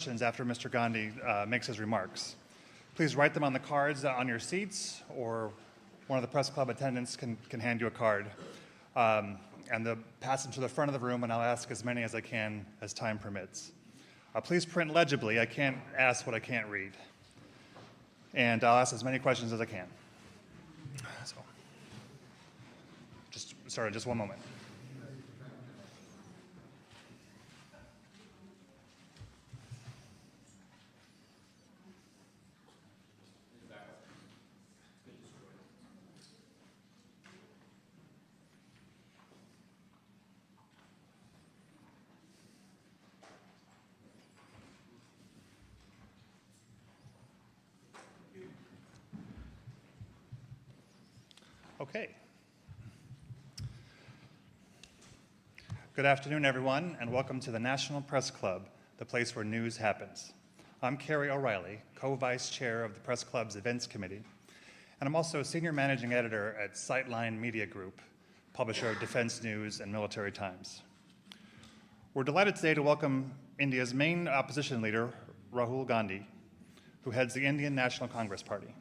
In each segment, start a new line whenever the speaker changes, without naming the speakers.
questions after Mr. Gandhi makes his remarks. Please write them on the cards on your seats, or one of the press club attendants can hand you a card. And they'll pass them to the front of the room, and I'll ask as many as I can as time permits. Please print legibly. I can't ask what I can't read. And I'll ask as many questions as I can. So, just one moment. Okay. Good afternoon, everyone, and welcome to the National Press Club, the place where news happens. I'm Kerry O'Reilly, co-vice chair of the Press Club's Events Committee, and I'm also a senior managing editor at Sightline Media Group, publisher of Defense News and Military Times. We're delighted today to welcome India's main opposition leader, Rahul Gandhi, who heads the Indian National Congress Party.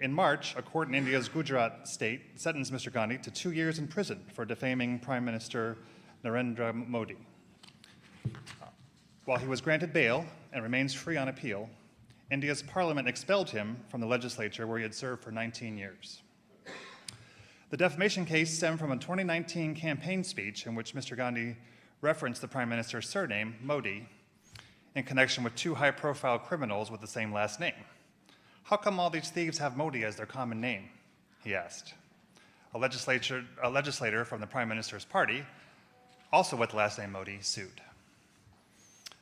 In March, a court in India's Gujarat state sentenced Mr. Gandhi to 2 years in prison for defaming Prime Minister Narendra Modi. While he was granted bail and remains free on appeal, India's parliament expelled him from the legislature where he had served for 19 years. The defamation case stemmed from a 2019 campaign speech in which Mr. Gandhi referenced the Prime Minister's surname, Modi, in connection with two high-profile criminals with the same last name. How come all these thieves have Modi as their common name? He asked. A legislator from the Prime Minister's party, also with the last name Modi, sued.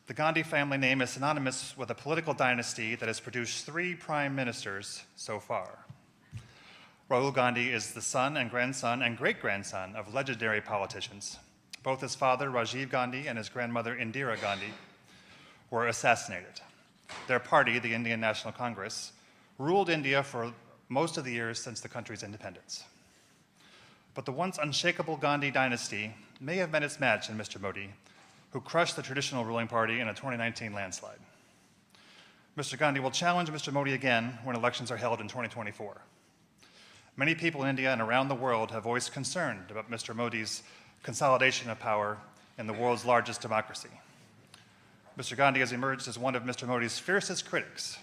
The Gandhi family name is synonymous with a political dynasty that has produced 3 prime ministers so far. Rahul Gandhi is the son and grandson and great-grandson of legendary politicians. Both his father, Rajiv Gandhi, and his grandmother, Indira Gandhi, were assassinated. Their party, the Indian National Congress, ruled India for most of the years since the country's independence. But the once unshakable Gandhi dynasty may have met its match in Mr. Modi, who crushed the traditional ruling party in a 2019 landslide. Mr. Gandhi will challenge Mr. Modi again when elections are held in 2024. Many people in India and around the world have voiced concern about Mr. Modi's consolidation of power in the world's largest democracy. Mr. Gandhi has emerged as one of Mr. Modi's fiercest critics,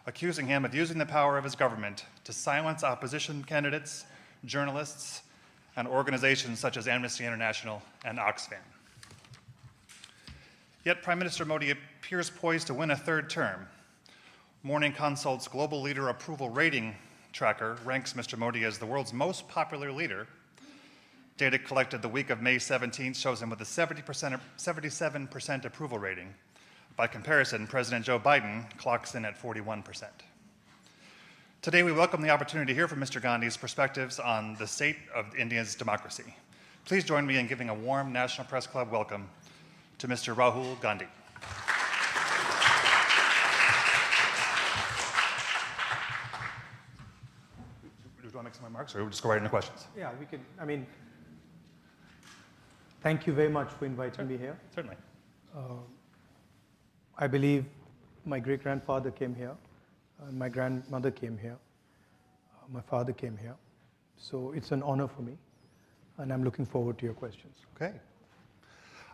accusing him of using the power of his government to silence opposition candidates, journalists, and organizations such as Amnesty International and Oxfam. Yet Prime Minister Modi appears poised to win a 3rd term. Morning Consult's Global Leader Approval Rating tracker ranks Mr. Modi as the world's most popular leader. Data collected the week of May 17th shows him with a 77% approval rating. By comparison, President Joe Biden clocks in at 41%. Today, we welcome the opportunity to hear from Mr. Gandhi's perspectives on the state of India's democracy. Please join me in giving a warm National Press Club welcome to Mr. Rahul Gandhi. Do you want to make some remarks, or we'll just go right into questions?
Yeah, we could. Thank you very much for inviting me here.
Certainly.
I believe my great-grandfather came here, my grandmother came here, my father came here. So it's an honor for me, and I'm looking forward to your questions.
Okay.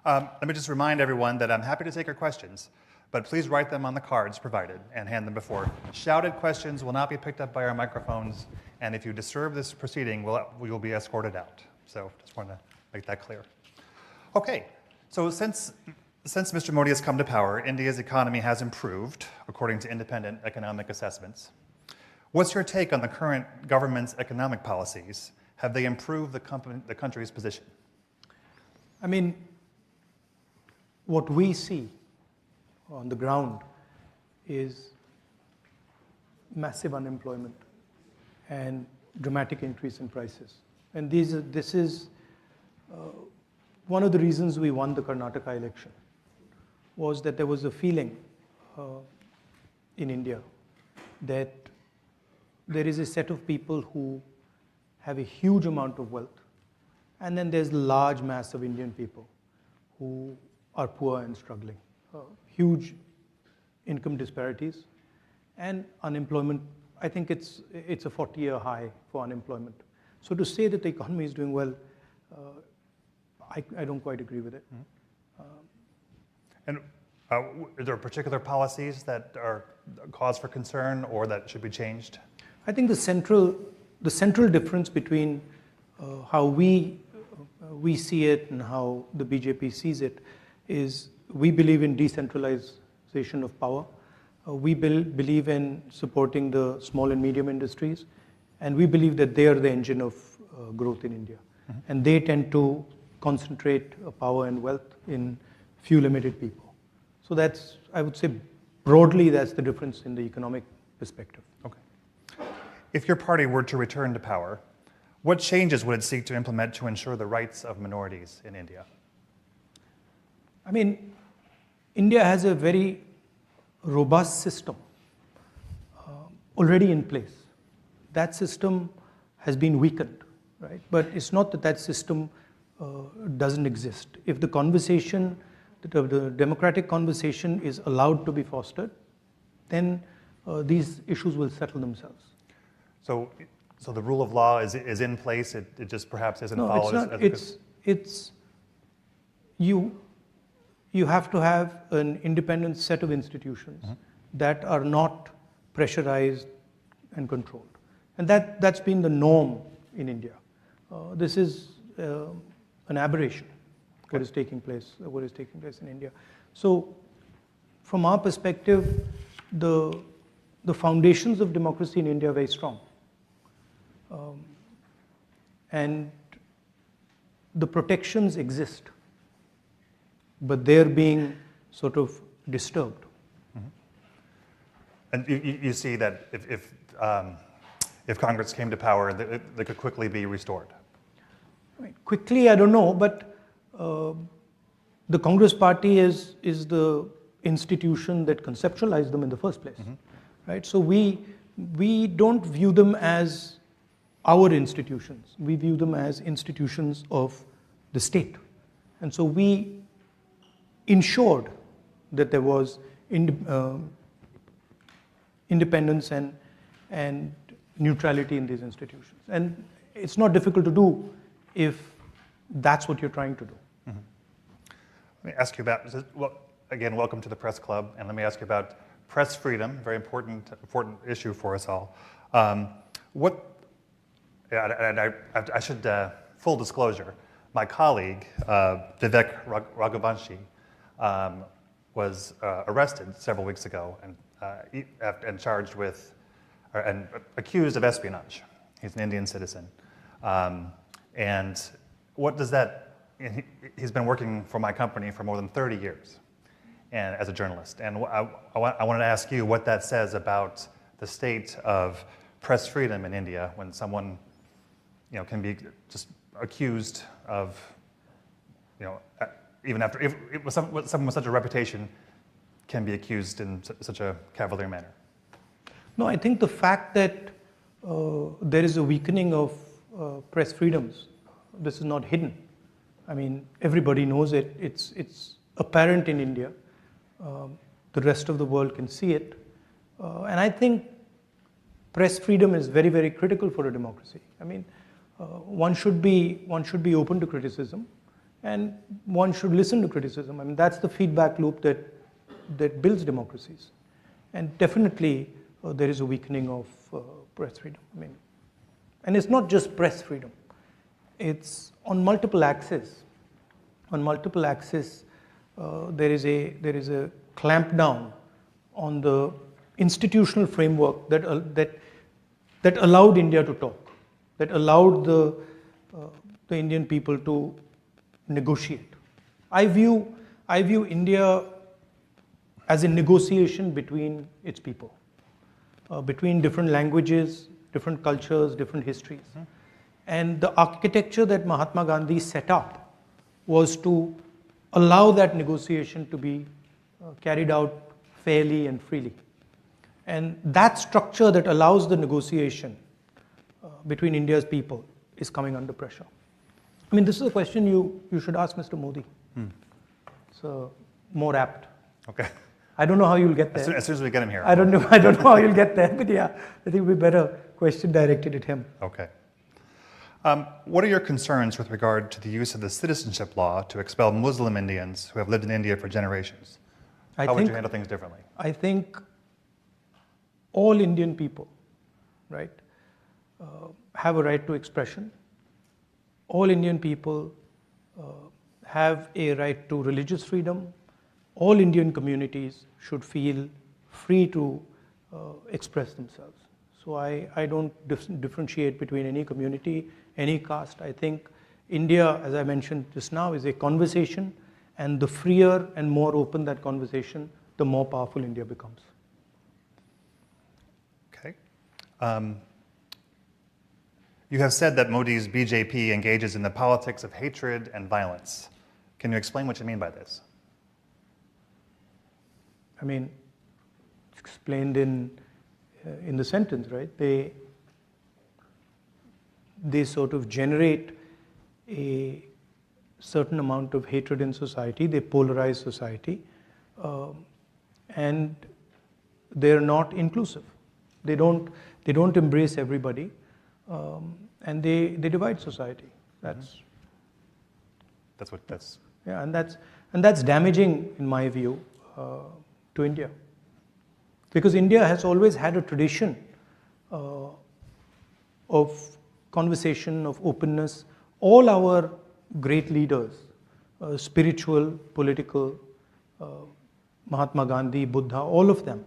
Let me just remind everyone that I'm happy to take your questions, but please write them on the cards provided and hand them before. Shouted questions will not be picked up by our microphones, and if you disturb this proceeding, we will be escorted out. So just want to make that clear. Okay, so since Mr. Modi has come to power, India's economy has improved, according to independent economic assessments. What's your take on the current government's economic policies? Have they improved the country's position?
What we see on the ground is massive unemployment and dramatic increase in prices. And this is one of the reasons we won the Karnataka election, was that there was a feeling in India that there is a set of people who have a huge amount of wealth, and then there's a large mass of Indian people who are poor and struggling. huge income disparities, and unemployment. I think it's a 40-year high for unemployment. So to say that the economy is doing well, I don't quite agree with it.
And are there particular policies that are a cause for concern or that should be changed?
I think the central difference between how we see it and how the BJP sees it is we believe in decentralization of power. We believe in supporting the small and medium industries, and we believe that they are the engine of growth in India. Mm-hmm. And they tend to concentrate power and wealth in few limited people. So that's, I would say, broadly, that's the difference in the economic perspective.
Okay. If your party were to return to power, what changes would it seek to implement to ensure the rights of minorities in India?
I mean, India has a very robust system already in place. That system has been weakened, right? But it's not that that system doesn't exist. If the conversation, the democratic conversation is allowed to be fostered, then these issues will settle themselves.
So the rule of law is in place. It just perhaps isn't followed.
No, it's not. You have to have an independent set of institutions mm-hmm. that are not pressurized and controlled, and that's been the norm in India. This is an aberration. Okay. What is taking place in India? So, from our perspective, the foundations of democracy in India are very strong. And the protections exist, but they're being sort of disturbed.
Mm-hmm. And you see that if Congress came to power, they could quickly be restored.
I mean, quickly, I don't know, but the Congress Party is the institution that conceptualized them in the first place, mm-hmm. right? So we don't view them as our institutions. We view them as institutions of the state. And so we ensured that there was independence and neutrality in these institutions. And it's not difficult to do if that's what you're trying to do.
Mm-hmm. Let me ask you about, well, again, welcome to the Press Club, and let me ask you about press freedom, very important issue for us all. I should, full disclosure, my colleague, Vivek Raghuvanshi, was arrested several weeks ago and charged with, and accused of espionage. He's an Indian citizen. And what does that, he's been working for my company for more than 30 years and as a journalist. And I wanted to ask you what that says about the state of press freedom in India when someone can be just accused of, even after, if someone with such a reputation can be accused in such a cavalier manner.
No, I think the fact that there is a weakening of press freedoms, this is not hidden. I mean, everybody knows it. It's apparent in India. The rest of the world can see it. And I think press freedom is very, very critical for a democracy. I mean, one should be open to criticism, and one should listen to criticism. I mean, that's the feedback loop that builds democracies. And definitely, there is a weakening of press freedom. I mean, and it's not just press freedom; it's on multiple axes. On multiple axes, there is a clampdown on the institutional framework that allowed India to talk, that allowed the Indian people to negotiate. I view India as a negotiation between its people, between different languages, different cultures, different histories. Mm-hmm. And the architecture that Mahatma Gandhi set up was to allow that negotiation to be carried out fairly and freely. And that structure that allows the negotiation between India's people is coming under pressure. I mean, this is a question you should ask Mr. Modi. It's more apt.
Okay.
I don't know how you'll get
As
there.
soon as we get him here.
I don't know how you'll get there, but yeah, I think we better question directed at him.
Okay. What are your concerns with regard to the use of the citizenship law to expel Muslim Indians who have lived in India for generations? How would you handle things differently?
I think all Indian people, right, have a right to expression. All Indian people have a right to religious freedom. All Indian communities should feel free to express themselves. So I don't differentiate between any community, any caste. I think India, as I mentioned just now, is a conversation, and the freer and more open that conversation, the more powerful India becomes.
Okay. You have said that Modi's BJP engages in the politics of hatred and violence. Can you explain what you mean by this?
I mean, it's explained in the sentence, right? They sort of generate a certain amount of hatred in society. They polarize society, and they're not inclusive. They don't embrace everybody, and they divide society. That's yeah, and that's damaging in my view to India, because India has always had a tradition of conversation, of openness. All our great leaders, spiritual, political, Mahatma Gandhi, Buddha, all of them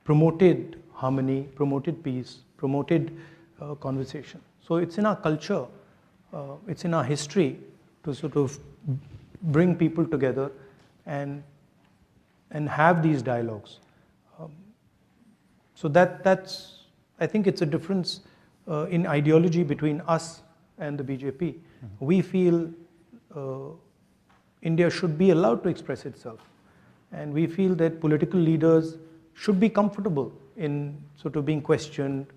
promoted harmony, promoted peace, promoted conversation. So it's in our culture, it's in our history to sort of bring people together and have these dialogues. So that's, I think it's a difference in ideology between us and the BJP. Mm-hmm. We feel India should be allowed to express itself. And we feel that political leaders should be comfortable in sort of being questioned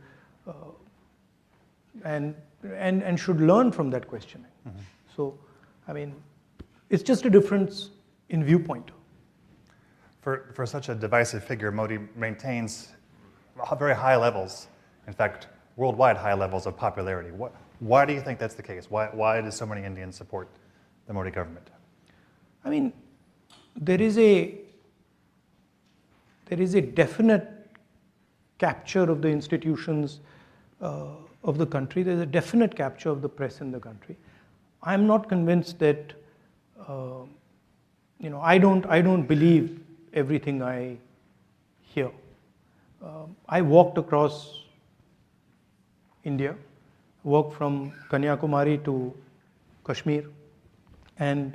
and should learn from that questioning. Mm-hmm. So, I mean, it's just a difference in viewpoint.
For such a divisive figure, Modi maintains very high levels, in fact, worldwide high levels of popularity. Why do you think that's the case? Why do so many Indians support the Modi government?
I mean, there is a definite capture of the institutions of the country. There's a definite capture of the press in the country. I'm not convinced that, I don't believe everything I hear. I walked across India, walked from Kanyakumari to Kashmir, and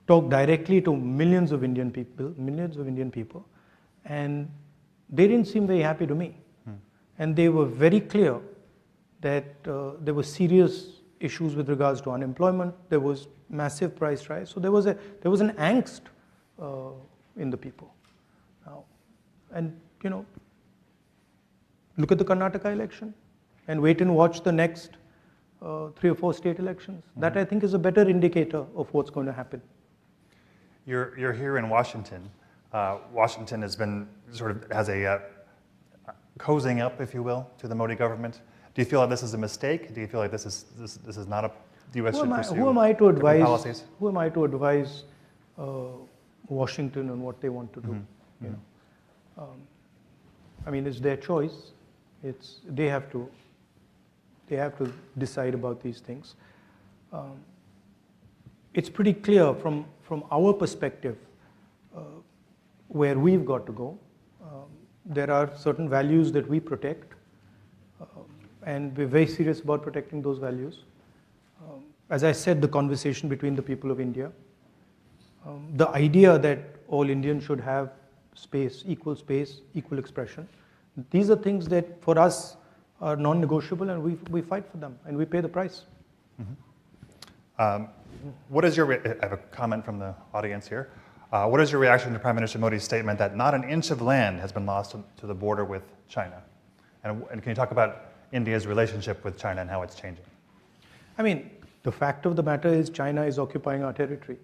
talked directly to millions of Indian people, and they didn't seem very happy to me. And they were very clear that there were serious issues with regards to unemployment. There was massive price rise. So there was an angst in the people. Now, and look at the Karnataka election, and wait and watch the next 3 or 4 state elections. Mm-hmm. That I think is a better indicator of what's going to happen.
You're here in Washington. Washington has a cozying up, if you will, to the Modi government. Do you feel like this is a mistake? Do you feel like this is not the U.S. should pursue?
Who am I to advise?
Policies?
Who am I to advise Washington on what they want to do? Mm-hmm. I mean, it's their choice. They have to decide about these things. It's pretty clear from our perspective where we've got to go. There are certain values that we protect, and we're very serious about protecting those values. As I said, the conversation between the people of India, the idea that all Indians should have space, equal expression. These are things that for us are non-negotiable, and we fight for them, and we pay the price.
Mm-hmm. What is your, I have a comment from the audience here. What is your reaction to Prime Minister Modi's statement that not an inch of land has been lost to the border with China? And can you talk about India's relationship with China and how it's changing?
I mean, the fact of the matter is China is occupying our territory.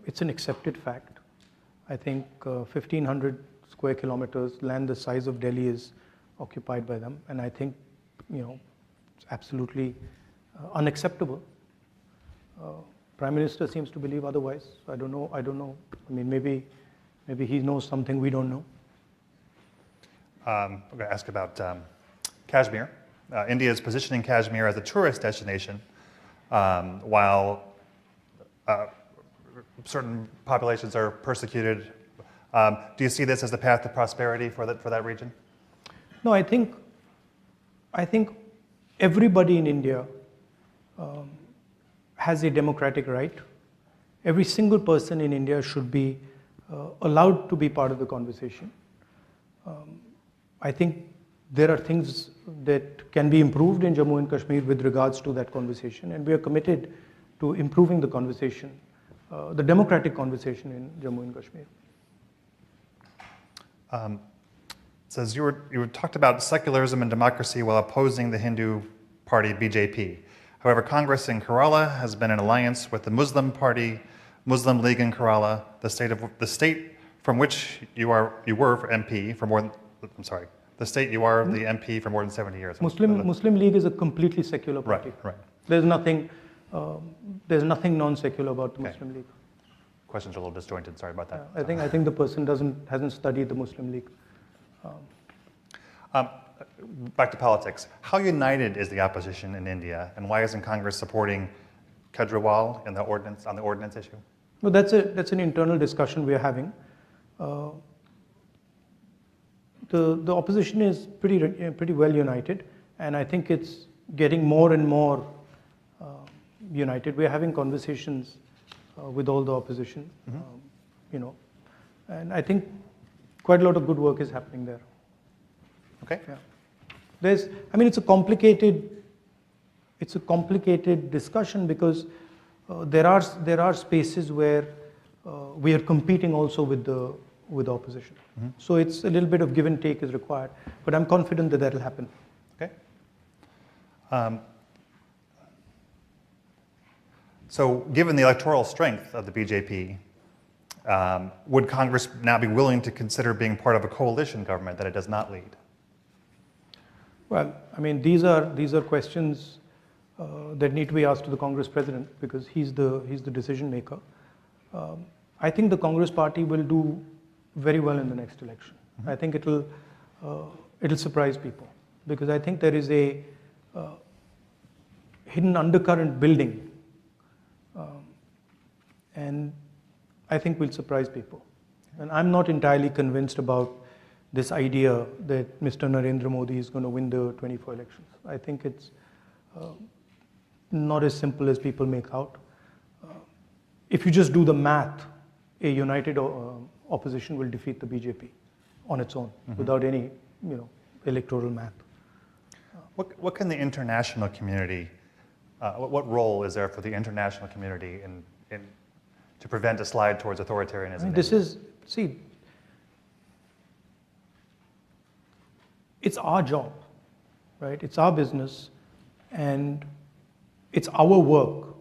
It's an accepted fact. I think 1,500 square kilometers, land the size of Delhi is occupied by them. And I think, it's absolutely unacceptable. Prime Minister seems to believe otherwise. So I don't know. I mean, maybe he knows something we don't know.
I'm going to ask about Kashmir. India is positioning Kashmir as a tourist destination, while certain populations are persecuted. Do you see this as the path to prosperity for that region?
No, I think everybody in India has a democratic right. Every single person in India should be allowed to be part of the conversation. I think there are things that can be improved in Jammu and Kashmir with regards to that conversation, and we are committed to improving the conversation, the democratic conversation in Jammu and Kashmir.
Says you talked about secularism and democracy while opposing the Hindu party BJP. However, Congress in Kerala has been in alliance with the Muslim party, Muslim League in Kerala, the state from which you were MP for more than, the state you are the MP for more than 70 years.
Muslim League is a completely secular party.
Right.
There's nothing non-secular about the Muslim League.
Questions are a little disjointed. Sorry about that.
I think the person hasn't studied the Muslim League.
Back to politics. How united is the opposition in India, and why isn't Congress supporting Kejriwal on the ordinance issue?
Well, that's an internal discussion we are having. The opposition is pretty well united, and I think it's getting more and more united. We are having conversations with all the opposition, and I think quite a lot of good work is happening there.
Okay.
Yeah. It's a complicated discussion because there are spaces where we are competing also with the opposition. Mm-hmm. So it's a little bit of give and take is required, but I'm confident that will happen.
Okay. So given the electoral strength of the BJP, would Congress now be willing to consider being part of a coalition government that it does not lead?
Well, these are questions that need to be asked to the Congress president because he's the decision maker. I think the Congress party will do very well in the next election. Mm-hmm. I think it'll surprise people because I think there is a hidden undercurrent building, and I think will surprise people. And I'm not entirely convinced about this idea that Mr. Narendra Modi is going to win the 24 elections. I think it's not as simple as people make out. If you just do the math, a united opposition will defeat the BJP on its own, mm-hmm. without any electoral math.
What can the international community, what role is there for the international community in to prevent a slide towards authoritarianism? It's our job, right? It's our business, and it's our work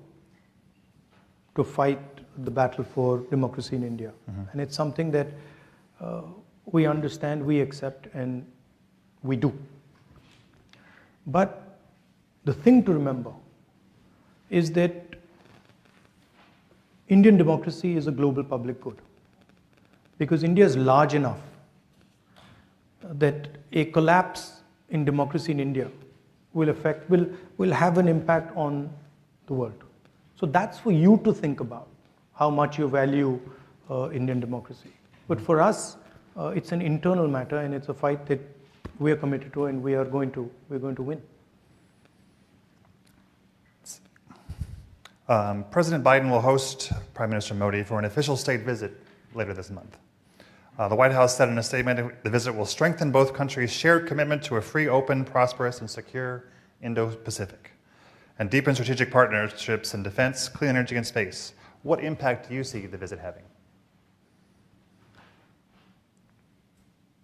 to fight the battle for democracy in India. Mm-hmm. And it's something that we understand, we accept, and we do. But the thing to remember is that Indian democracy is a global public good because India is large enough that a collapse in democracy in India will have an impact on the world. So that's for you to think about how much you value Indian democracy. But for us, it's an internal matter, and it's a fight that we are committed to, and we're going to win. President Biden will host Prime Minister Modi for an official state visit later this month. The White House said in a statement the visit will strengthen both countries' shared commitment to a free, open, prosperous, and secure Indo-Pacific, and deepen strategic partnerships in defense, clean energy, and space. What impact do you see the visit having?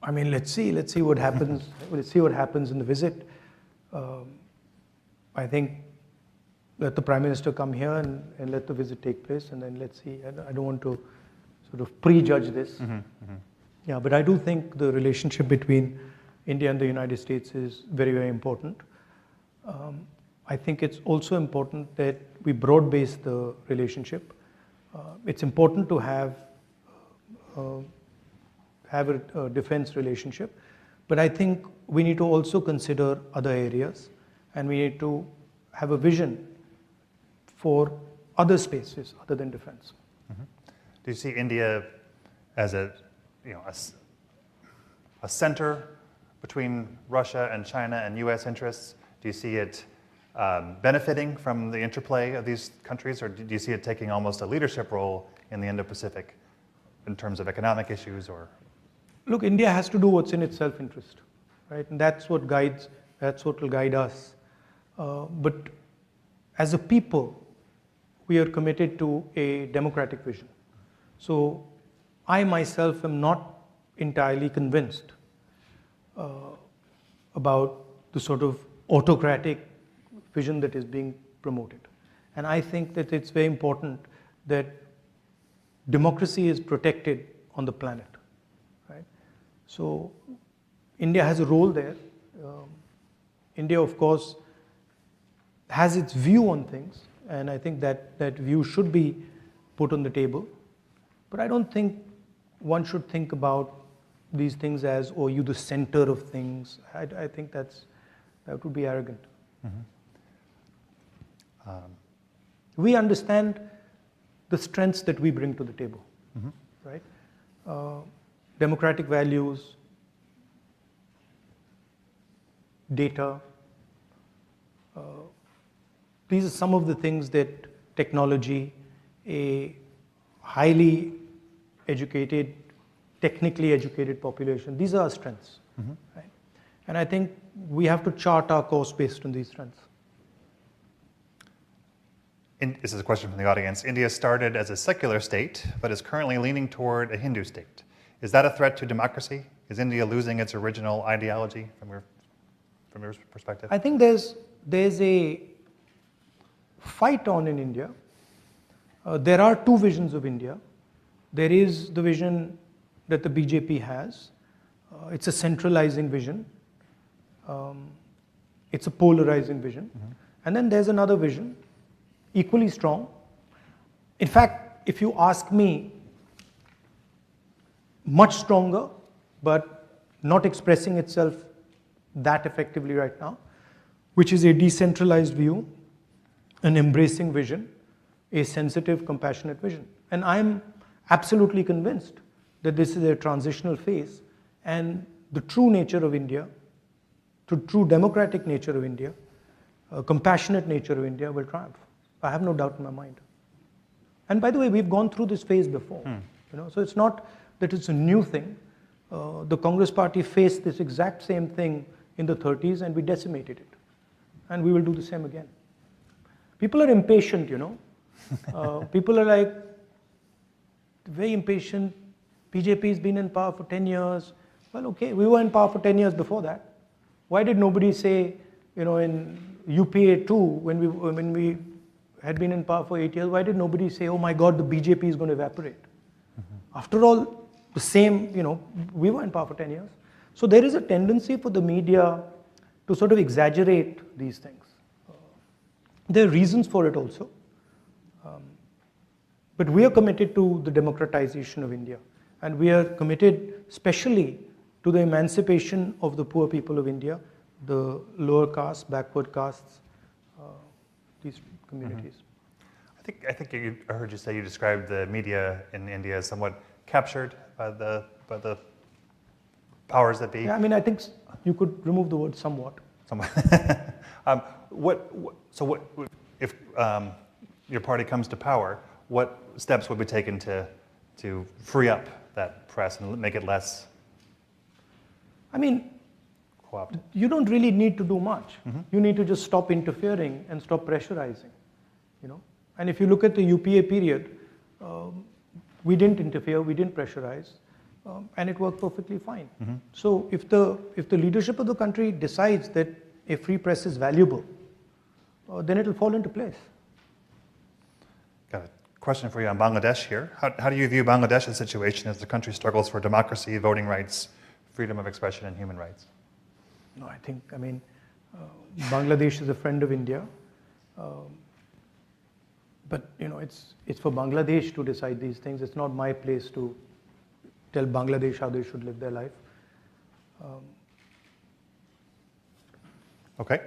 Let's see what happens. Let's see what happens in the visit. I think let the Prime Minister come here and let the visit take place, and then let's see. I don't want to
sort of prejudge this. Yeah, but I do think the relationship between India and the United States is very, very important. I think it's also important that we broad base the relationship. It's important to have a defense relationship, but I think we need to also consider other areas, and we need to have a vision for other spaces other than defense.
Do you see India as a center between Russia and China and U.S. interests? Do you see it benefiting from the interplay of these countries, or do you see it taking almost a leadership role in the Indo-Pacific in terms of economic issues? Or
look, India has to do what's in its self-interest, right? And that's what will guide us. But as a people, we are committed to a democratic vision. So I myself am not entirely convinced about the sort of autocratic vision that is being promoted. And I think that it's very important that democracy is protected on the planet, right? So India has a role there. India, of course, has its view on things, and I think that view should be put on the table. But I don't think one should think about these things as, oh, you the center of things. I think that would be arrogant. We understand the strengths that we bring to the table, right? Democratic values, data. These are some of the things that technology, a highly educated, technically educated population, these are our strengths, right? And I think we have to chart our course based on these strengths.
This is a question from the audience. India started as a secular state, but is currently leaning toward a Hindu state. Is that a threat to democracy? Is India losing its original ideology from your perspective?
I think there's a fight on in India. There are two visions of India. There is the vision that the BJP has. It's a centralizing vision. It's a polarizing vision. And then there's another vision, equally strong. In fact, if you ask me, much stronger, but not expressing itself that effectively right now, which is a decentralized view, an embracing vision, a sensitive, compassionate vision. And I'm absolutely convinced that this is a transitional phase, and the true nature of India, the true democratic nature of India, compassionate nature of India will triumph. I have no doubt in my mind. And by the way, we've gone through this phase before. So it's not that it's a new thing. The Congress party faced this exact same thing in the 30s, and we decimated it. And we will do the same again. People are impatient, People are like, very impatient. BJP has been in power for 10 years. Well, okay, we were in power for 10 years before that. Why did nobody say, in UPA 2, when we had been in power for 8 years, why did nobody say, oh my God, the BJP is going to evaporate? After all, the same, we were in power for 10 years. So there is a tendency for the media to sort of exaggerate these things. There are reasons for it also. But we are committed to the democratization of India. And we are committed especially to the emancipation of the poor people of India, the lower castes, backward castes, these communities.
I think I heard you say you described the media in India as somewhat captured by the powers that be.
Yeah, I think you could remove the word somewhat.
Somewhat. So if your party comes to power, what steps would be taken to free up that press and make it less co-opted?
You don't really need to do much. You need to just stop interfering and stop pressurizing. And if you look at the UPA period, we didn't interfere, we didn't pressurize, and it worked perfectly fine. So if the leadership of the country decides that a free press is valuable, then it will fall into place.
Got it. question for you on Bangladesh here. How do you view Bangladesh's situation as the country struggles for democracy, voting rights, freedom of expression, and human rights?
No, Bangladesh is a friend of India, but it's for Bangladesh to decide these things. It's not my place to tell Bangladesh how they should live their life.
Okay,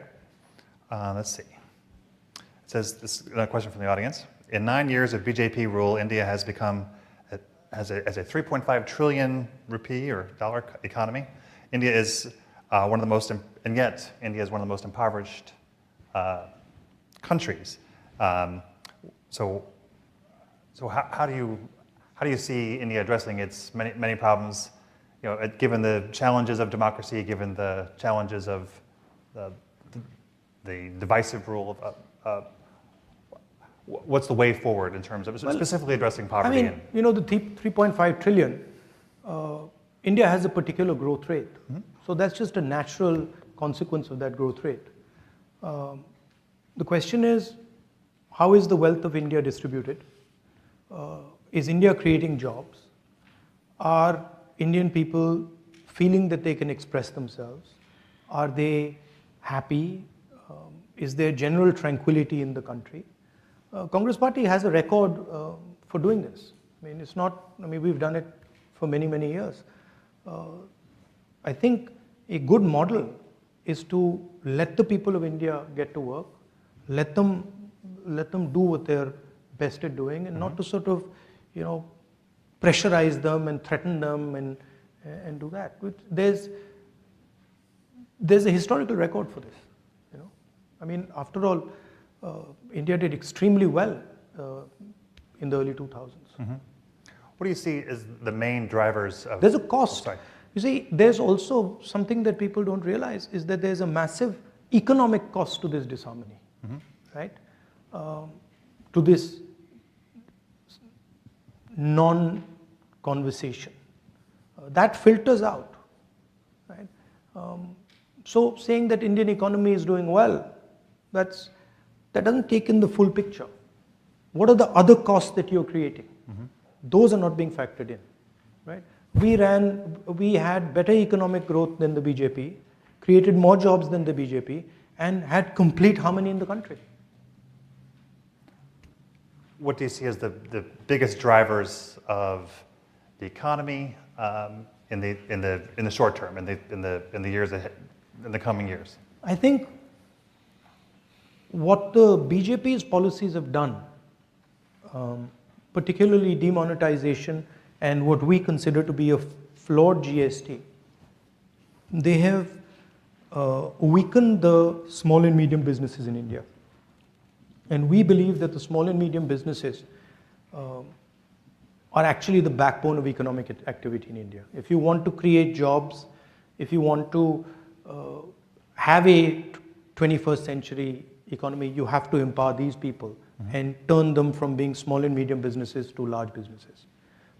let's see. It says, this is a question from the audience. In 9 years of BJP rule, India has become, as a 3.5 trillion rupee or dollar economy. India is one of the most, and yet India is one of the most impoverished countries. So how do you see India addressing its many problems? Given the challenges of democracy, given the challenges of the divisive rule of what's the way forward in terms of specifically addressing poverty?
The 3.5 trillion, India has a particular growth rate. Mm-hmm. So that's just a natural consequence of that growth rate. The question is, how is the wealth of India distributed? Is India creating jobs? Are Indian people feeling that they can express themselves? Are they happy? Is there general tranquility in the country? Congress Party has a record for doing this. We've done it for many, many years. I think a good model is to let the people of India get to work, let them do what they're best at doing, and not to sort of, pressurize them and threaten them and do that. There's a historical record for this. After all, India did extremely well in the early 2000s.
Mm-hmm. What do you see as the main drivers of...
There's a cost. You see, there's also something that people don't realize is that there's a massive economic cost to this disharmony, right? To this non-conversation. That filters out, right? So saying that Indian economy is doing well, that doesn't take in the full picture. What are the other costs that you're creating? Those are not being factored in, right? We had better economic growth than the BJP, created more jobs than the BJP, and had complete harmony in the country.
What do you see as the biggest drivers of the economy in the short term, in the years ahead, in the coming years?
I think what the BJP's policies have done, particularly demonetization and what we consider to be a flawed GST, they have weakened the small and medium businesses in India. And we believe that the small and medium businesses are actually the backbone of economic activity in India. If you want to create jobs, if you want to have a 21st century economy, you have to empower these people and turn them from being small and medium businesses to large businesses.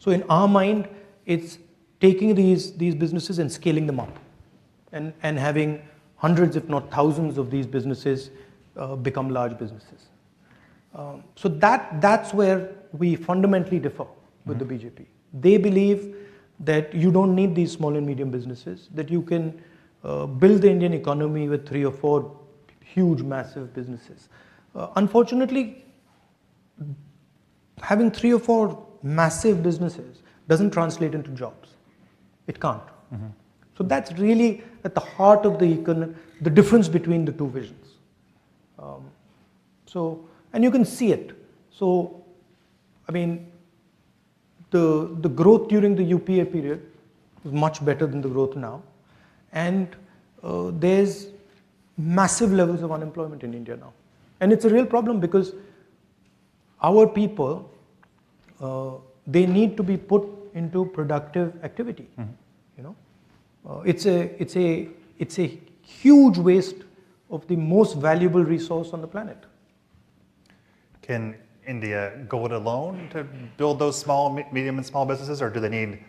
So in our mind, it's taking these businesses and scaling them up and having hundreds, if not thousands, of these businesses become large businesses. So that's where we fundamentally differ with the BJP. They believe that you don't need these small and medium businesses, that you can build the Indian economy with 3 or 4 huge, massive businesses. Unfortunately, having 3 or 4 massive businesses doesn't translate into jobs. It can't. So that's really at the heart of the difference between the two visions. And you can see it. So, the growth during the UPA period was much better than the growth now. And there's massive levels of unemployment in India now. And it's a real problem because our people, they need to be put into productive activity. It's a huge waste of the most valuable resource on the planet.
Can India go it alone to build those medium and small businesses, or do they need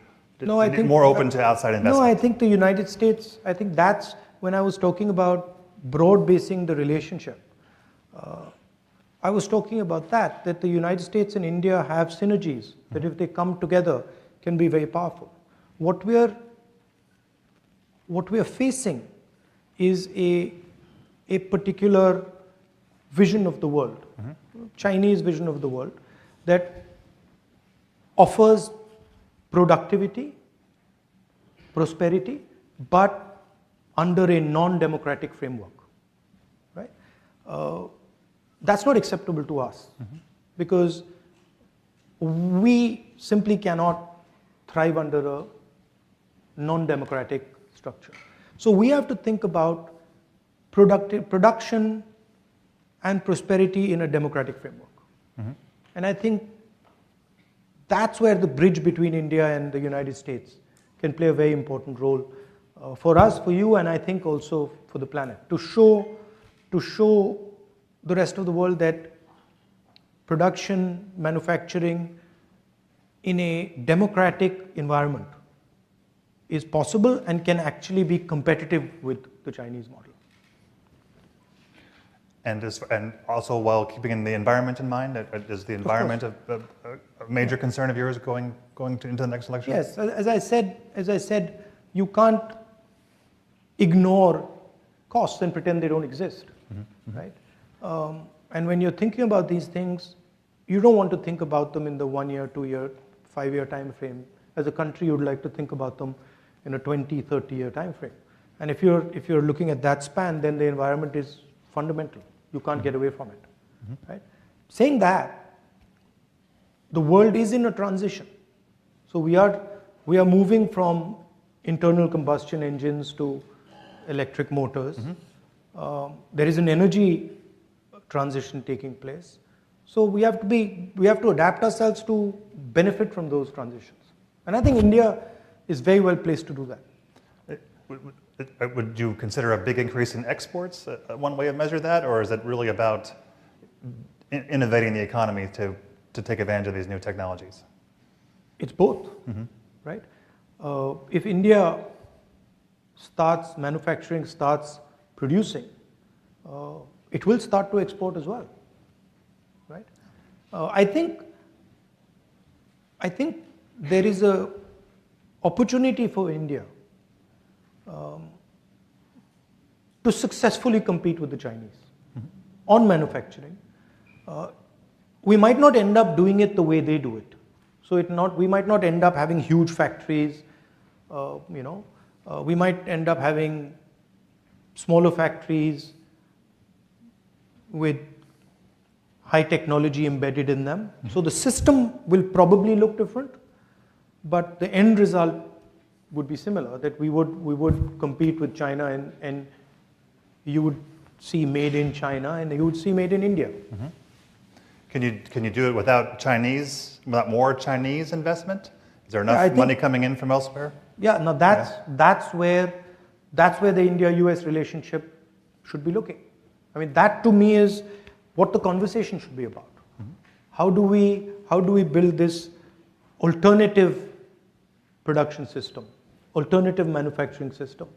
more open to outside investment?
No, I think the United States, I think that's when I was talking about broad basing the relationship. I was talking about that the United States and India have synergies that if they come together can be very powerful. What we are facing is a particular vision of the world, Chinese vision of the world, that offers productivity, prosperity, but under a non-democratic framework, right? That's not acceptable to us because we simply cannot thrive under a non-democratic structure. So we have to think about production and prosperity in a democratic framework. And I think that's where the bridge between India and the United States can play a very important role for us, for you, and I think also for the planet, to show the rest of the world that production, manufacturing in a democratic environment is possible and can actually be competitive with the Chinese model.
And also while keeping the environment in mind, is the environment a major concern of yours going into the next election?
Yes, as I said, you can't ignore costs and pretend they don't exist, right? And when you're thinking about these things, you don't want to think about them in the 1 year, 2 year, 5 year time frame. As a country, you'd like to think about them in a 20, 30 year time frame. And if you're looking at that span, then the environment is fundamental. You can't get away from it, right? Saying that, the world is in a transition. So we are moving from internal combustion engines to electric motors. There is an energy transition taking place. So we have to adapt ourselves to benefit from those transitions. And I think India is very well placed to do that.
Would you consider a big increase in exports one way of measure that, or is it really about innovating the economy to take advantage of these new technologies?
It's both, right? If India starts manufacturing, starts producing, it will start to export as well, right? I think there is a opportunity for India to successfully compete with the Chinese on manufacturing. We might not end up doing it the way they do it. So we might not end up having huge factories. We might end up having smaller factories with high technology embedded in them. So the system will probably look different, but the end result would be similar, that we would compete with China and you would see made in China and you would see made in India.
Can you do it without more Chinese investment? Is there enough money coming in from elsewhere?
Yeah, no, that's where the India-US relationship should be looking. I mean, that to me is what the conversation should be about. How do we build this alternative production system, alternative manufacturing system?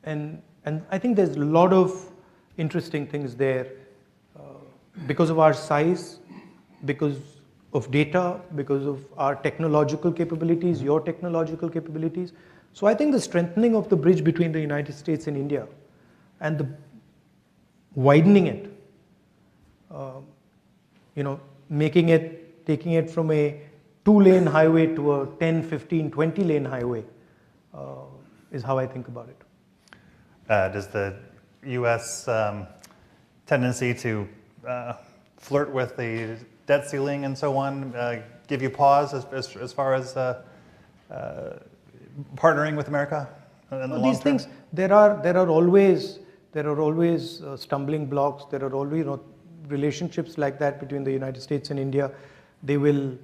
And I think there's a lot of interesting things there because of our size, because of data, because of our technological capabilities, your technological capabilities. So I think the strengthening of the bridge between the United States and India and the widening it, taking it from a 2-lane highway to a 10, 15, 20-lane highway is how I think about it.
Does the U.S. Tendency to flirt with the debt ceiling and so on give you pause as far as partnering with America in the long
These
term?
things, there are always stumbling blocks. There are always relationships like that between the United States and India. They will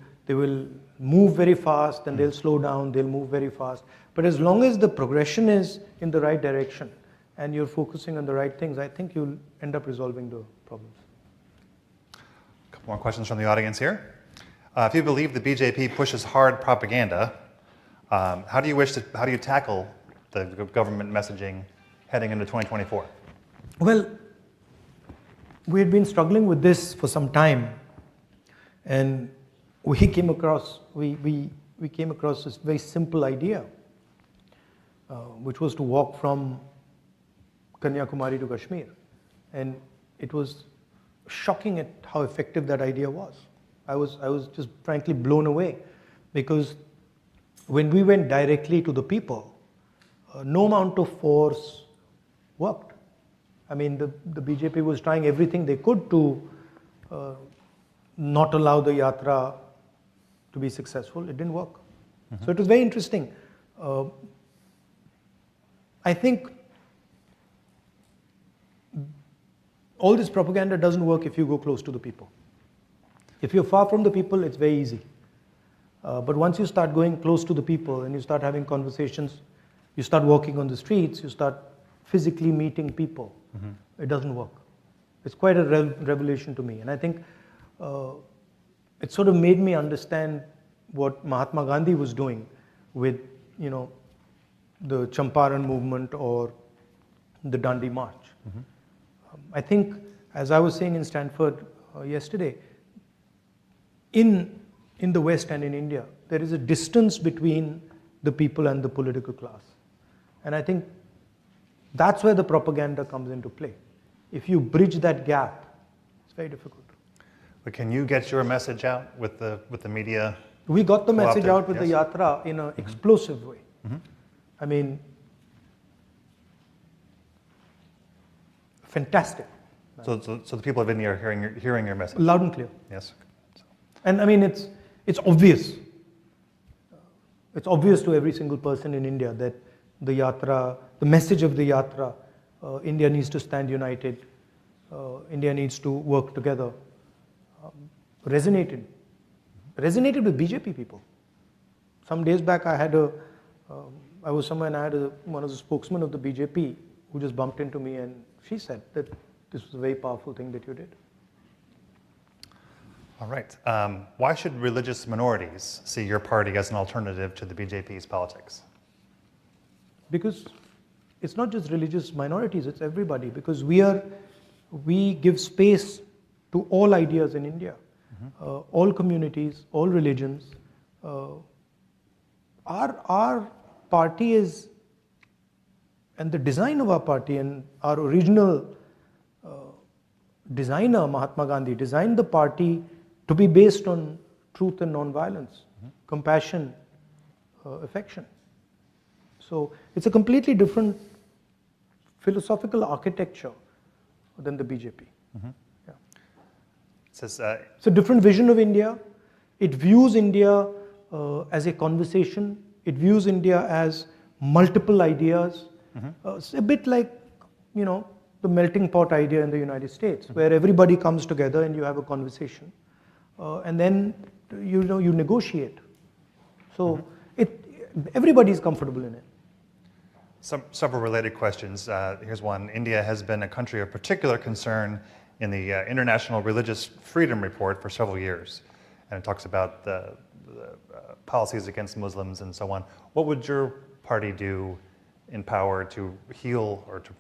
move very fast and they'll slow down. They'll move very fast. But as long as the progression is in the right direction and you're focusing on the right things, I think you'll end up resolving the problems.
A couple more questions from the audience here. If you believe the BJP pushes hard propaganda, how do you tackle the government messaging heading into 2024?
Well, we had been struggling with this for some time, and we came across this very simple idea, which was to walk from Kanyakumari to Kashmir, and it was shocking at how effective that idea was. I was just frankly blown away, because when we went directly to the people, no amount of force worked. I mean, the BJP was trying everything they could to not allow the yatra to be successful. It didn't work. So it was very interesting. I think all this propaganda doesn't work if you go close to the people. If you're far from the people, it's very easy. But once you start going close to the people and you start having conversations, you start walking on the streets, you start physically meeting people, it doesn't work. It's quite a revelation to me. And I think it sort of made me understand what Mahatma Gandhi was doing with, the Champaran movement or the Dandi March. I think, as I was saying in Stanford yesterday, in the West and in India, there is a distance between the people and the political class. And I think that's where the propaganda comes into play. If you bridge that gap, it's very difficult.
But can you get your message out with the media?
We got the message out with the yatra in an explosive way. I mean, fantastic.
So the people of India are hearing your message?
Loud and clear.
Yes.
And I mean, it's obvious. It's obvious to every single person in India that the yatra, the message of the yatra, India needs to stand united, India needs to work together, resonated with BJP people. Some days back I was somewhere and I had one of the spokesmen of the BJP who just bumped into me, and she said that this was a very powerful thing that you did.
All right. Why should religious minorities see your party as an alternative to the BJP's politics?
Because it's not just religious minorities, it's everybody. Because we give space to all ideas in India, all communities, all religions. Our party is, and the design of our party and our original designer, Mahatma Gandhi, designed the party to be based on truth and non-violence, compassion, affection. So it's a completely different philosophical architecture than the BJP. Yeah.
It's
a different vision of India. It views India as a conversation. It views India as multiple ideas. It's a bit like, the melting pot idea in the United States, where everybody comes together and you have a conversation, and then you negotiate. So everybody is comfortable in it.
Several related questions. Here's one. India has been a country of particular concern in the International Religious Freedom Report for several years, and it talks about the policies against Muslims and so on. What would your party do in power to heal or to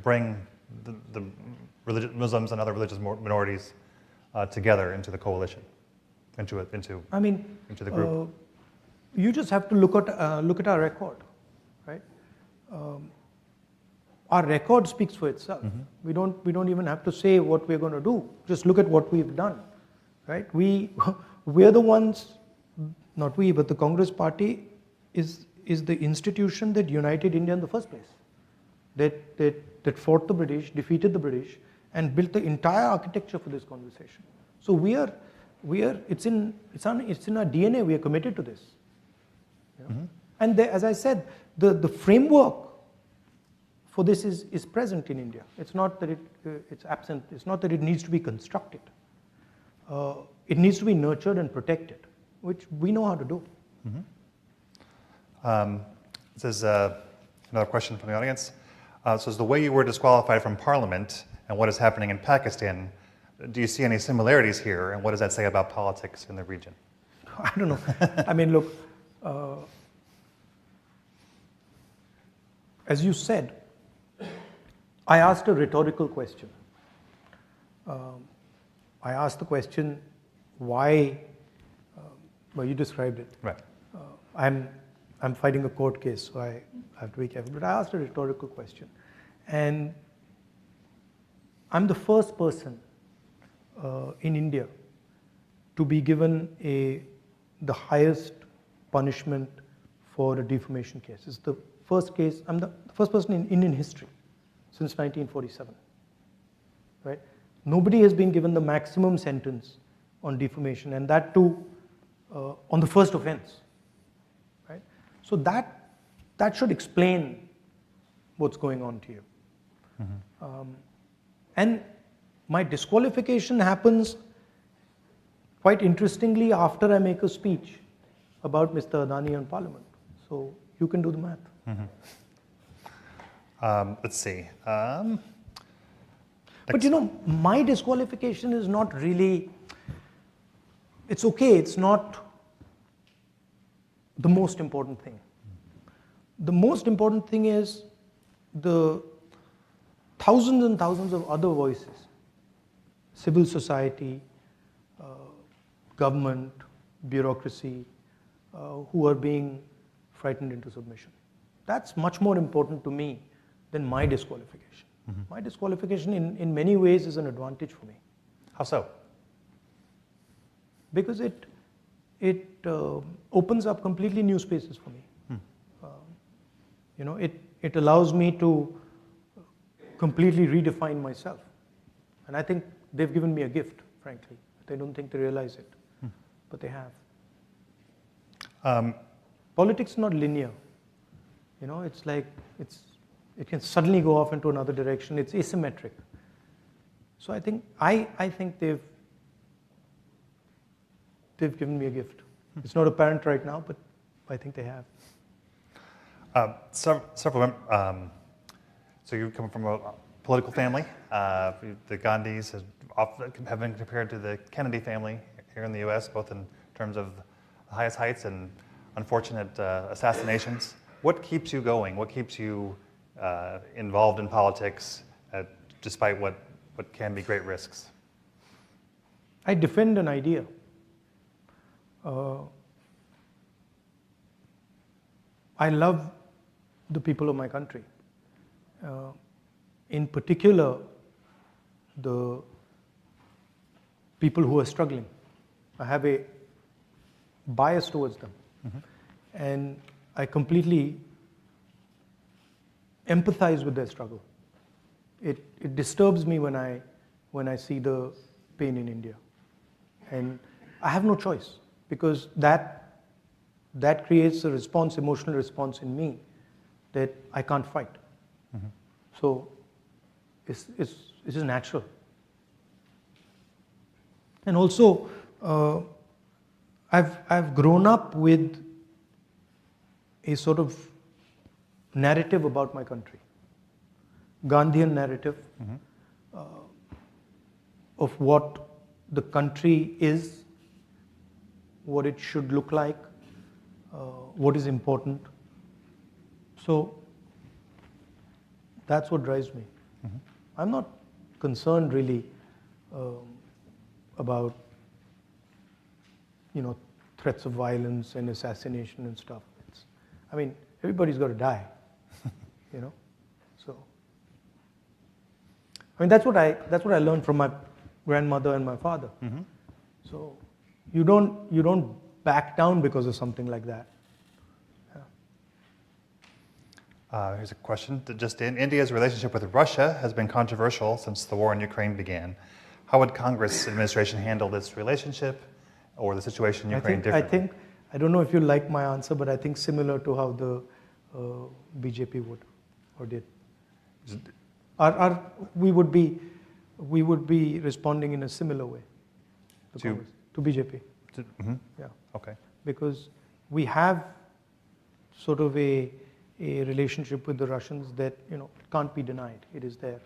bring the Muslims and other religious minorities together into the coalition, into the group?
You just have to look at our record, right? Our record speaks for itself. We don't even have to say what we're going to do. Just look at what we've done, right? We're the ones, not we, but the Congress Party is the institution that united India in the first place. That fought the British, defeated the British, and built the entire architecture for this conversation. So it's in our DNA. We are committed to this. Yeah? And as I said, the framework for this is present in India. It's not that it's absent. It's not that it needs to be constructed. It needs to be nurtured and protected, which we know how to do.
This is another question from the audience. So the way you were disqualified from parliament and what is happening in Pakistan, do you see any similarities here, and what does that say about politics in the region?
I don't know. I mean, look, as you said, I asked a rhetorical question. I asked the question, why, well, you described it.
Right.
I'm fighting a court case, so I have to be careful. But I asked a rhetorical question. And I'm the first person in India to be given the highest punishment for a defamation case. It's the first case, I'm the first person in Indian history since 1947, right? Nobody has been given the maximum sentence on defamation, and that too on the first offense, right? So that should explain what's going on to you. And my disqualification happens, quite interestingly, after I make a speech about Mr. Adani in Parliament. So you can do the math.
Let's see.
But you know, my disqualification is not really, it's okay, it's not the most important thing. The most important thing is the thousands and thousands of other voices, civil society, government, bureaucracy, who are being frightened into submission. That's much more important to me than my disqualification. My disqualification in many ways is an advantage for me.
How so?
Because it opens up completely new spaces for me. You know, it allows me to completely redefine myself. And I think they've given me a gift, frankly. They don't think they realize it, but they have. Politics is not linear. You know, it's like, it can suddenly go off into another direction. It's asymmetric. So I think they've given me a gift. It's not apparent right now, but I think they have.
So you come from a political family. The Gandhis have been compared to the Kennedy family here in the U.S., both in terms of the highest heights and unfortunate assassinations. What keeps you going? What keeps you involved in politics, despite what can be great risks?
I defend an idea. I love the people of my country. In particular, the people who are struggling. I have a bias towards them. And I completely empathize with their struggle. It disturbs me when I see the pain in India. And I have no choice, because that creates a response, emotional response in me that I can't fight. So it's just natural. And also, I've grown up with a sort of narrative about my country, Gandhian narrative of what the country is, what it should look like, what is important. So that's what drives me. I'm not concerned really about, you know, threats of violence and assassination and stuff. I mean, everybody's got to die, you know. So, I mean, that's what I learned from my grandmother and my father. So, you don't back down because of something like that.
Here's a question that just in. India's relationship with Russia has been controversial since the war in Ukraine began. How would Congress administration handle this relationship or the situation in Ukraine differently?
I don't know if you like my answer, but I think similar to how the BJP would or did. We would be responding in a similar way to BJP. Yeah.
Okay.
Because we have sort of a relationship with the Russians that, you know, can't be denied. It is there.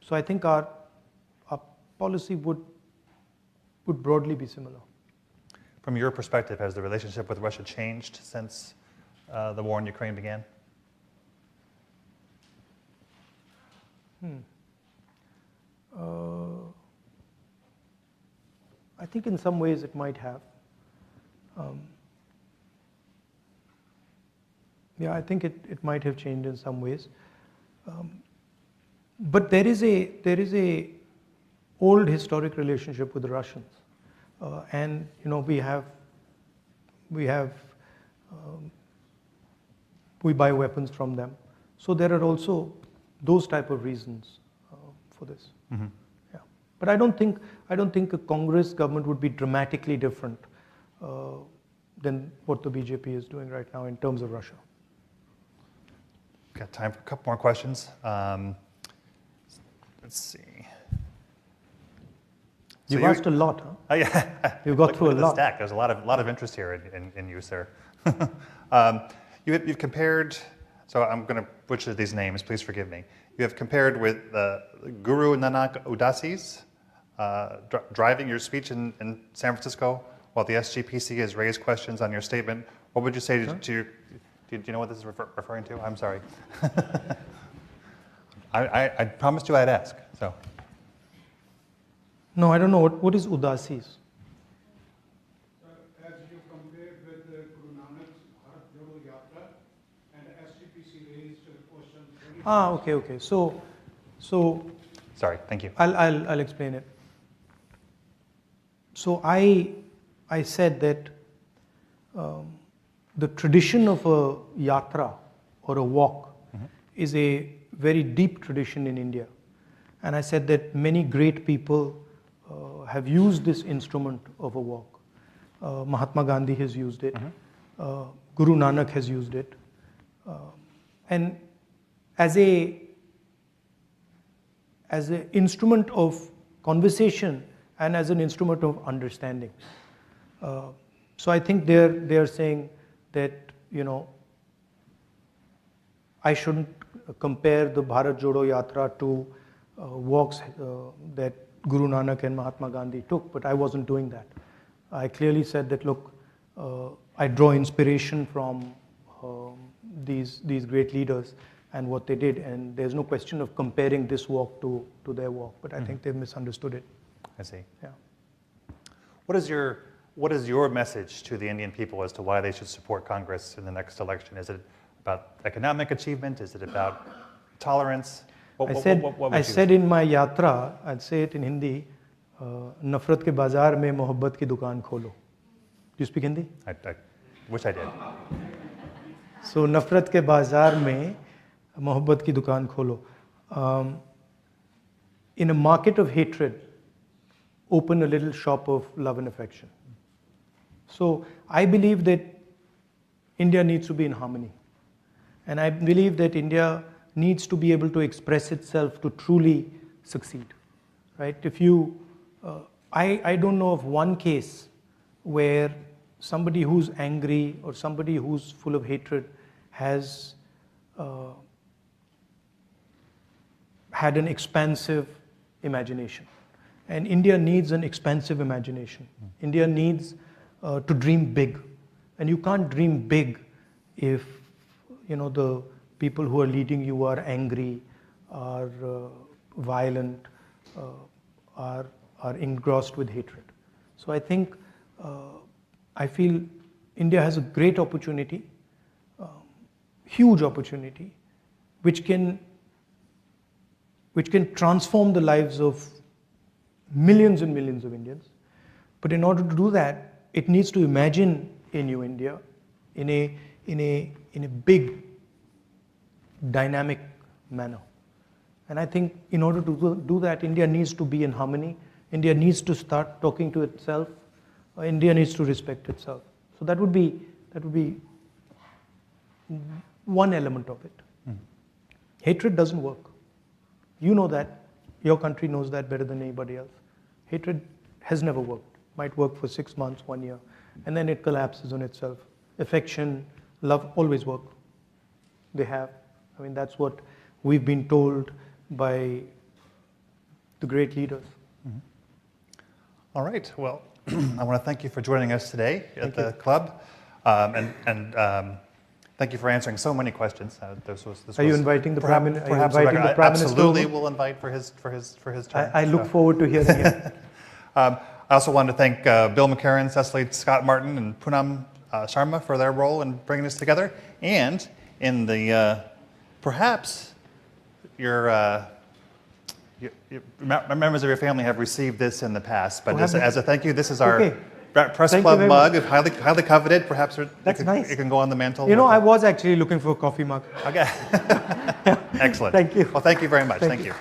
So I think our policy would broadly be similar.
From your perspective, has the relationship with Russia changed since the war in Ukraine began?
I think in some ways it might have. Yeah, I think it might have changed in some ways. But there is a old historic relationship with the Russians, and we buy weapons from them. So there are also those type of reasons for this.
Mm-hmm.
Yeah, but I don't think a Congress government would be dramatically different than what the BJP is doing right now in terms of Russia.
Got time for a couple more questions. Let's see.
You've asked a lot, huh?
Oh, yeah.
You got through a lot.
Stack. There's a lot of interest here in you, sir. You've compared. So I'm going to butcher these names. Please forgive me. You have compared with Guru Nanak Udasis driving your speech in San Francisco, while the SGPC has raised questions on your statement. What would you say to your? Do you know what this is referring to? I'm sorry. I promised you I'd ask. So.
No, I don't know. What is Udasis?
As you compared with Guru Nanak's Bharat Jodo Yatra and SGPC raised questions.
Okay. So.
Sorry. Thank you.
I'll explain it. So I said that the tradition of a yatra or a walk is a very deep tradition in India, and I said that many great people have used this instrument of a walk. Mahatma Gandhi has used it. Guru Nanak has used it, and as an instrument of conversation and as an instrument of understanding. So I think they're saying that I shouldn't compare the Bharat Jodo Yatra to walks that Guru Nanak and Mahatma Gandhi took, but I wasn't doing that. I clearly said that, look, I draw inspiration from these great leaders and what they did, and there's no question of comparing this walk to their walk, but I think they've misunderstood it.
I see.
Yeah.
What is your message to the Indian people as to why they should support Congress in the next election? Is it about economic achievement? Is it about tolerance?
I said in my yatra, I'd say it in Hindi, nafrat ke bazaar mein mohabbat ki dukaan kholo. Do you speak Hindi?
I wish I did.
So nafrat ke bazaar mein mohabbat ki dukaan kholo. In a market of hatred, open a little shop of love and affection. So I believe that India needs to be in harmony. And I believe that India needs to be able to express itself to truly succeed. Right? If you, I don't know of one case where somebody who's angry or somebody who's full of hatred has had an expansive imagination. And India needs an expansive imagination. India needs to dream big. And you can't dream big if the people who are leading you are angry, are violent, are engrossed with hatred. So I feel India has a great opportunity, huge opportunity, which can transform the lives of millions and millions of Indians. But in order to do that, it needs to imagine a new India in a big, dynamic manner. And I think in order to do that, India needs to be in harmony. India needs to start talking to itself. India needs to respect itself. So that would be one element of it. Hatred doesn't work. You know that. Your country knows that better than anybody else. Hatred has never worked. Might work for 6 months, 1 year, and then it collapses on itself. Affection, love always work. They have. I mean, that's what we've been told by the great leaders.
All right. Well, I want to thank you for joining us today at the club, and Thank you for answering so many questions.
Are you inviting the Prime Minister?
Absolutely, we'll invite for his turn.
I look forward to hearing it.
I also wanted to thank Bill McCarran, Cecily Scott Martin, and Poonam Sharma for their role in bringing this together. And in the perhaps your members of your family have received this in the past, but as a thank you, this is our Press Club mug, highly coveted. Perhaps
That's nice.
It can go on the mantle.
You know, I was actually looking for a coffee mug.
Okay. Excellent.
Thank you.
Well, thank you very much. Thank you.